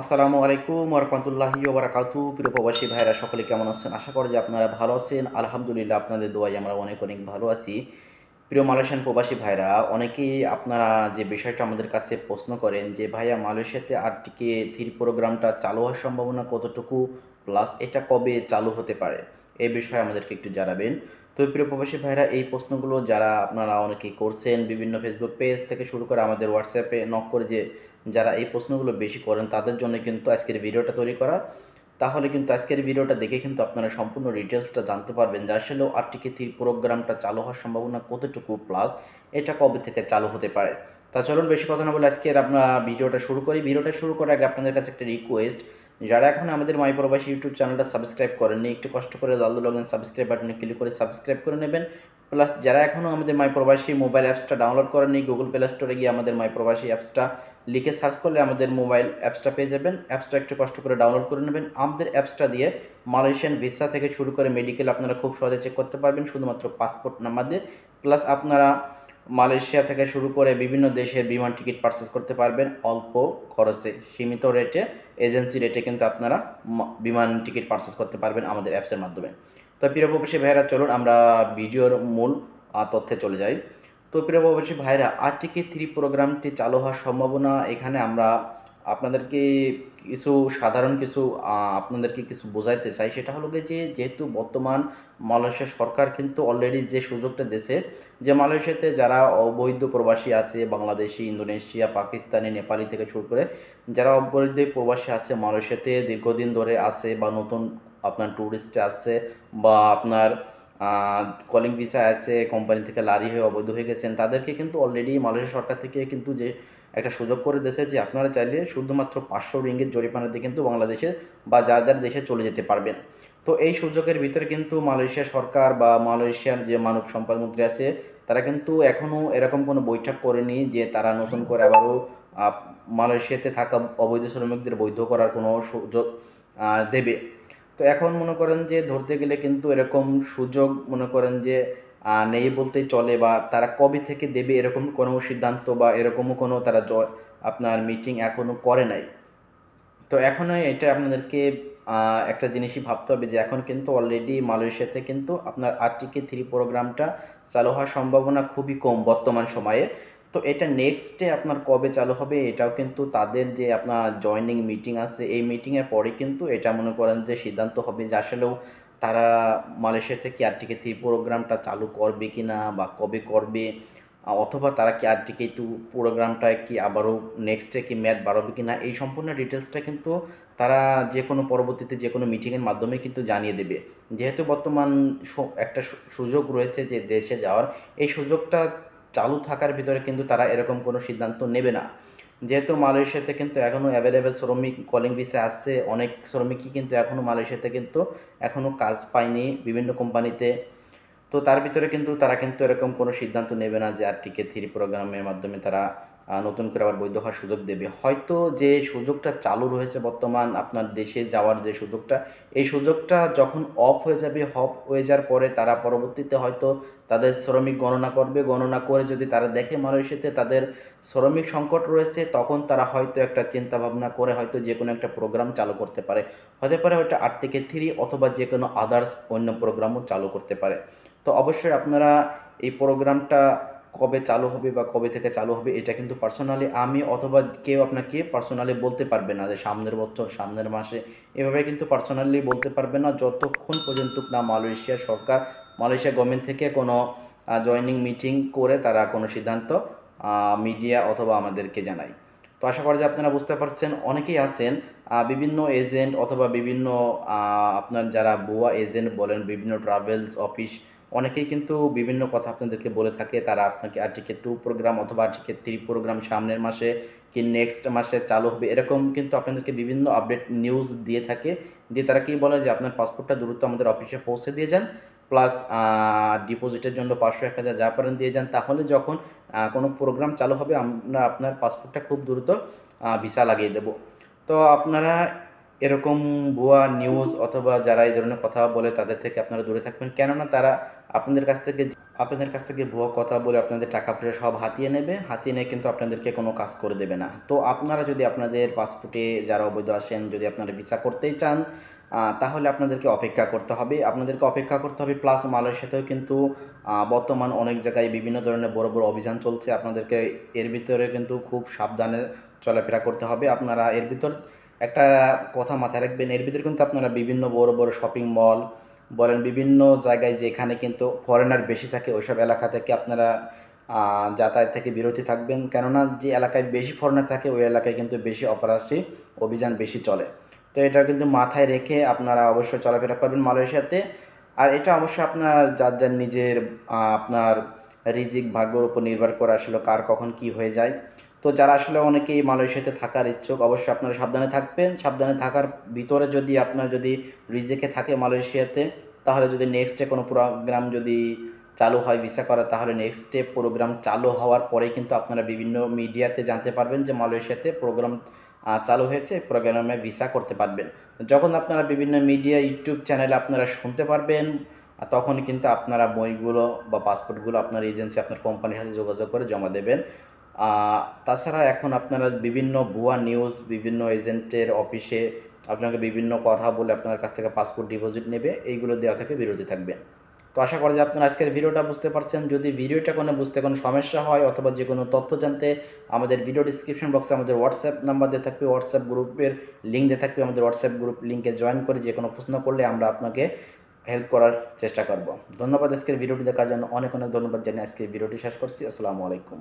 আসসালামু আলাইকুম ওরহমতুল্লাহি ওবরাকাতু। প্রিয় প্রবাসী ভাইরা সকলে কেমন আছেন? আশা করি যে আপনারা ভালো আছেন। আলহামদুলিল্লাহ, আপনাদের দোয়ায় আমরা অনেক অনেক ভালো আছি। প্রিয় মালয়েশিয়ান প্রবাসী ভাইরা, অনেকেই আপনারা যে বিষয়টা আমাদের কাছে প্রশ্ন করেন যে ভাইয়া, মালয়েশিয়াতে আরটিকে 3 প্রোগ্রামটা চালু হওয়ার সম্ভাবনা কতটুকু, প্লাস এটা কবে চালু হতে পারে, এই বিষয়ে আমাদেরকে একটু জানাবেন। তো প্রিয় প্রবাসী ভাইরা, এই প্রশ্নগুলো যারা আপনারা অনেকেই করছেন, বিভিন্ন ফেসবুক পেজ থেকে শুরু করে আমাদের হোয়াটসঅ্যাপে নক করে যে যারা এই প্রশ্নগুলো বেশি করেন, তাদের জন্য কিন্তু আজকের ভিডিওটা তৈরি করা। তাহলে কিন্তু আজকের ভিডিওটা দেখে কিন্তু আপনারা সম্পূর্ণ ডিটেলসটা জানতে পারবেন যে আসলেও আরটিকে 3 প্রোগ্রামটা চালু হওয়ার সম্ভাবনা কতটুকু, প্লাস এটা কবে থেকে চালু হতে পারে। তা চলুন বেশি কথা না বলে আজকের আপনার ভিডিওটা শুরু করি। ভিডিওটা শুরু করার আগে আপনাদের কাছে একটা রিকোয়েস্ট, যারা এখন আমাদের মাই প্রবাসী ইউটিউব চ্যানেলটা সাবস্ক্রাইব করেননি, একটু কষ্ট করে লাল লগেন সাবস্ক্রাইব বাটনে ক্লিক করে সাবস্ক্রাইব করে নেবেন। প্লাস যারা এখনও আমাদের মাই প্রবাসী মোবাইল অ্যাপসটা ডাউনলোড করেননি, গুগল প্লে স্টোরে গিয়ে আমাদের মাই প্রবাসী অ্যাপসটা লিখে সার্চ করলে আমাদের মোবাইল অ্যাপসটা পেয়ে যাবেন। অ্যাপসটা একটু কষ্ট করে ডাউনলোড করে নেবেন। আমাদের অ্যাপসটা দিয়ে মালয়েশিয়ান ভিসা থেকে শুরু করে মেডিকেল আপনারা খুব সহজে চেক করতে পারবেন শুধুমাত্র পাসপোর্ট নাম্বার দিয়ে। প্লাস আপনারা মালয়েশিয়া থেকে শুরু করে বিভিন্ন দেশের বিমান টিকিট পারচেস করতে পারবেন অল্প খরচে, সীমিত রেটে, এজেন্সি রেটে কিন্তু আপনারা বিমান টিকিট পারচেস করতে পারবেন আমাদের অ্যাপসের মাধ্যমে। তো প্রিয় প্রবাসী ভাইয়েরা, চলুন আমরা ভিডিওর মূল তথ্যে চলে যাই। তো প্রিয় প্রবাসী ভাইরা, আরটিকে 3 প্রোগ্রামটি চালু হওয়ার সম্ভাবনা এখানে আমরা আপনাদেরকে কিছু সাধারণ কিছু আপনাদেরকে কিছু বোঝাইতে চাই। সেটা হলো গিয়ে যে যেহেতু বর্তমান মালয়েশিয়া সরকার কিন্তু অলরেডি যে সুযোগটা দিয়েছে যে মালয়েশিয়াতে যারা অবৈধ প্রবাসী আছে, বাংলাদেশি, ইন্দোনেশিয়া, পাকিস্তানি, নেপালি থেকে শুরু করে যারা অবৈধ প্রবাসী আছে মালয়েশিয়াতে দীর্ঘদিন ধরে আছে, বা নতুন আপনার ট্যুরিস্টে আছে, বা আপনার কলিং ভিসা আছে, কোম্পানি থেকে লারি হয়ে অবৈধ হয়ে গেছেন, তাদেরকে কিন্তু অলরেডি মালয়েশিয়া সরকার থেকে কিন্তু যে একটা সুযোগ করে দিয়েছে যে আপনারা চাইলে শুধুমাত্র 500 রিঙ্গিত জরিমানা দিয়ে কিন্তু বাংলাদেশে বা যার যার দেশে চলে যেতে পারবেন। তো এই সুযোগের ভিতরে কিন্তু মালয়েশিয়া সরকার বা মালয়েশিয়ার যে মানব সম্পদ মন্ত্রী আছে, তারা কিন্তু এখনও এরকম কোনো বৈঠক করেনি যে তারা নতুন করে আবারও মালয়েশিয়াতে থাকা অবৈধ শ্রমিকদের বৈধ করার কোনো সুযোগ দেবে। তো এখন মনে করেন যে ধরতে গেলে কিন্তু এরকম সুযোগ মনে করেন যে নেই বলতেই চলে, বা তারা কবে থেকে দেবে এরকম কোনো সিদ্ধান্ত বা এরকমও কোনো তারা আপনার মিটিং এখনও করে নাই। তো এখনও এটা আপনাদেরকে একটা জিনিসই ভাবতে হবে যে এখন কিন্তু অলরেডি মালয়েশিয়াতে কিন্তু আপনার আরটিকে 3 প্রোগ্রামটা চালু হওয়ার সম্ভাবনা খুবই কম বর্তমান সময়ে। তো এটা নেক্সটে আপনার কবে চালু হবে এটাও কিন্তু তাদের যে আপনার জয়নিং মিটিং আছে, এই মিটিংয়ের পরে কিন্তু এটা মনে করেন যে সিদ্ধান্ত হবে যে আসলেও তারা মালয়েশিয়া থেকে আরটিকে 3 প্রোগ্রামটা চালু করবে কি না, বা কবে করবে, অথবা তারা কি আরটিকে 2 প্রোগ্রামটায় কি আবারও নেক্সটে কি মেয়াদ বাড়াবে কি না, এই সম্পূর্ণ ডিটেলসটা কিন্তু তারা যে কোনো পরবর্তীতে যে কোনো মিটিংয়ের মাধ্যমে কিন্তু জানিয়ে দেবে। যেহেতু বর্তমান একটা সুযোগ রয়েছে যে দেশে যাওয়ার, এই সুযোগটা চালু থাকার ভিতরে কিন্তু তারা এরকম কোনো সিদ্ধান্ত নেবে না। যেহেতু মালয়েশিয়াতে কিন্তু এখনও অ্যাভেলেবেল শ্রমিক কলিং ভিসা আসছে, অনেক শ্রমিকই কিন্তু এখনও মালয়েশিয়াতে কিন্তু এখনও কাজ পায়নি বিভিন্ন কোম্পানিতে। তো তার ভিতরে কিন্তু তারা কিন্তু এরকম কোনো সিদ্ধান্ত নেবে না যে আরটিকে 3 প্রোগ্রামের মাধ্যমে তারা নতুন করে আবার বৈধ হওয়ার সুযোগ দেবে। হয়তো যে সুযোগটা চালু রয়েছে বর্তমান আপনার দেশে যাওয়ার যে সুযোগটা, এই সুযোগটা যখন অফ হয়ে যাবে, অফ হয়ে যাওয়ার পরে তারা পরবর্তীতে হয়তো তাদের শ্রমিক গণনা করবে। গণনা করে যদি তারা দেখে মালয়েশিয়াতে তাদের শ্রমিক সংকট রয়েছে, তখন তারা হয়তো একটা চিন্তা ভাবনা করে হয়তো যে কোনো একটা প্রোগ্রাম চালু করতে পারে। হতে পারে ওইটা আরটিকে 3 অথবা যে কোনো আদার্স অন্য প্রোগ্রামও চালু করতে পারে। তো অবশ্যই আপনারা এই প্রোগ্রামটা কবে চালু হবে বা কবে থেকে চালু হবে এটা কিন্তু পার্সোনালি আমি অথবা কেউ আপনাকে পার্সোনালি বলতে পারবে না যে সামনের বছর, সামনের মাসে, এভাবে কিন্তু পার্সোনালি বলতে পারবে না যতক্ষণ পর্যন্ত না মালয়েশিয়া সরকার, মালয়েশিয়া গভর্নমেন্ট থেকে কোনো জয়নিং মিটিং করে তারা কোনো সিদ্ধান্ত মিডিয়া অথবা আমাদেরকে জানায়। তো আশা করি যে আপনারা বুঝতে পারছেন। অনেকেই আছেন বিভিন্ন এজেন্ট অথবা বিভিন্ন আপনার যারা ভুয়া এজেন্ট বলেন, বিভিন্ন ট্রাভেলস অফিস, অনেকেই কিন্তু বিভিন্ন কথা আপনাদেরকে বলে থাকে। তারা আপনাকে আরটিকে 2 প্রোগ্রাম অথবা আরটিকে 3 প্রোগ্রাম সামনের মাসে কি নেক্সট মাসে চালু হবে, এরকম কিন্তু আপনাদেরকে বিভিন্ন আপডেট নিউজ দিয়ে থাকে। দিয়ে তারা কি বলে যে আপনার পাসপোর্টটা দ্রুত আমাদের অফিসে পৌঁছে দিয়ে যান, প্লাস ডিপোজিটের জন্য 500-1000 যা পারেন দিয়ে যান, তাহলে যখন কোনো প্রোগ্রাম চালু হবে আমরা আপনার পাসপোর্টটা খুব দ্রুত ভিসা লাগিয়ে দেব। তো আপনারা এরকম ভুয়া নিউজ অথবা যারা এই ধরনের কথা বলে তাদের থেকে আপনারা দূরে থাকবেন, কেননা তারা আপনাদের কাছ থেকে ভুয়া কথা বলে আপনাদের টাকা পয়সা সব হাতিয়ে নেবে, হাতিয়ে নিয়ে কিন্তু আপনাদেরকে কোনো কাজ করে দেবে না। তো আপনারা যদি আপনাদের পাসপোর্টে যারা অবৈধ আসেন, যদি আপনারা ভিসা করতেই চান, তাহলে আপনাদেরকে অপেক্ষা করতে হবে প্লাস মালয়েশিয়াতেও কিন্তু বর্তমান অনেক জায়গায় বিভিন্ন ধরনের বড় বড় অভিযান চলছে। আপনাদেরকে এর ভিতরে কিন্তু খুব সাবধানে চলাফেরা করতে হবে। আপনারা এর ভিতর একটা কথা মাথায় রাখবেন, এর ভিতরে কিন্তু আপনারা বিভিন্ন বড় বড় শপিং মল বলেন, বিভিন্ন জায়গায় যেখানে কিন্তু ফরেনার বেশি থাকে ওইসব এলাকা থেকে আপনারা যাতায়াত থেকে বিরতি থাকবেন, কেননা যে এলাকায় বেশি ফরেনার থাকে ওই এলাকায় কিন্তু বেশি অপরাধী অভিযান বেশি চলে। তো এটা কিন্তু মাথায় রেখে আপনারা অবশ্যই চলাফেরা করবেন মালয়েশিয়াতে। আর এটা অবশ্যই আপনার যার যার নিজের আপনার রিজিক ভাগ্যের উপর নির্ভর করে আসলে কার কখন কি হয়ে যায়। তো যারা আসলে অনেকেই মালয়েশিয়াতে থাকার ইচ্ছুক, অবশ্যই আপনারা সাবধানে থাকবেন। সাবধানে থাকার ভিতরে যদি আপনার যদি রিজিকে থাকে মালয়েশিয়াতে, তাহলে যদি নেক্সটে কোনো প্রোগ্রাম যদি চালু হয় ভিসা করা, তাহলে নেক্সটে প্রোগ্রাম চালু হওয়ার পরেই কিন্তু আপনারা বিভিন্ন মিডিয়াতে জানতে পারবেন যে মালয়েশিয়াতে প্রোগ্রাম চালু হয়েছে, প্রোগ্রামে ভিসা করতে পারবেন। যখন আপনারা বিভিন্ন মিডিয়া ইউটিউব চ্যানেলে আপনারা শুনতে পারবেন, তখন কিন্তু আপনারা বইগুলো বা পাসপোর্টগুলো আপনার এজেন্সি আপনার কোম্পানির সাথে যোগাযোগ করে জমা দেবেন। তাছাড়া এখন আপনারা বিভিন্ন ভুয়া নিউজ, বিভিন্ন এজেন্টের অফিসে আপনাকে বিভিন্ন কথা বলে আপনার কাছ থেকে পাসপোর্ট ডিপোজিট নেবে, এইগুলো দেওয়া থেকে বিরত থাকবেন। তো আশা করি যে আপনারা আজকের ভিডিওটা বুঝতে পারছেন। যদি ভিডিওটা বুঝতে কোনো সমস্যা হয় অথবা যে কোনো তথ্য জানতে, আমাদের ভিডিও ডিসক্রিপশন বক্সে আমাদের হোয়াটসঅ্যাপ নাম্বার দিয়ে থাকবে, হোয়াটসঅ্যাপ গ্রুপের লিঙ্ক দিয়ে থাকবে। আমাদের হোয়াটসঅ্যাপ গ্রুপ লিঙ্কে জয়েন করে যে কোনো প্রশ্ন করলে আমরা আপনাকে হেল্প করার চেষ্টা করব। ধন্যবাদ আজকের ভিডিওটি দেখার জন্য, অনেক অনেক ধন্যবাদ জানিয়ে আজকের ভিডিওটি শেষ করছি। আসসালামু আলাইকুম।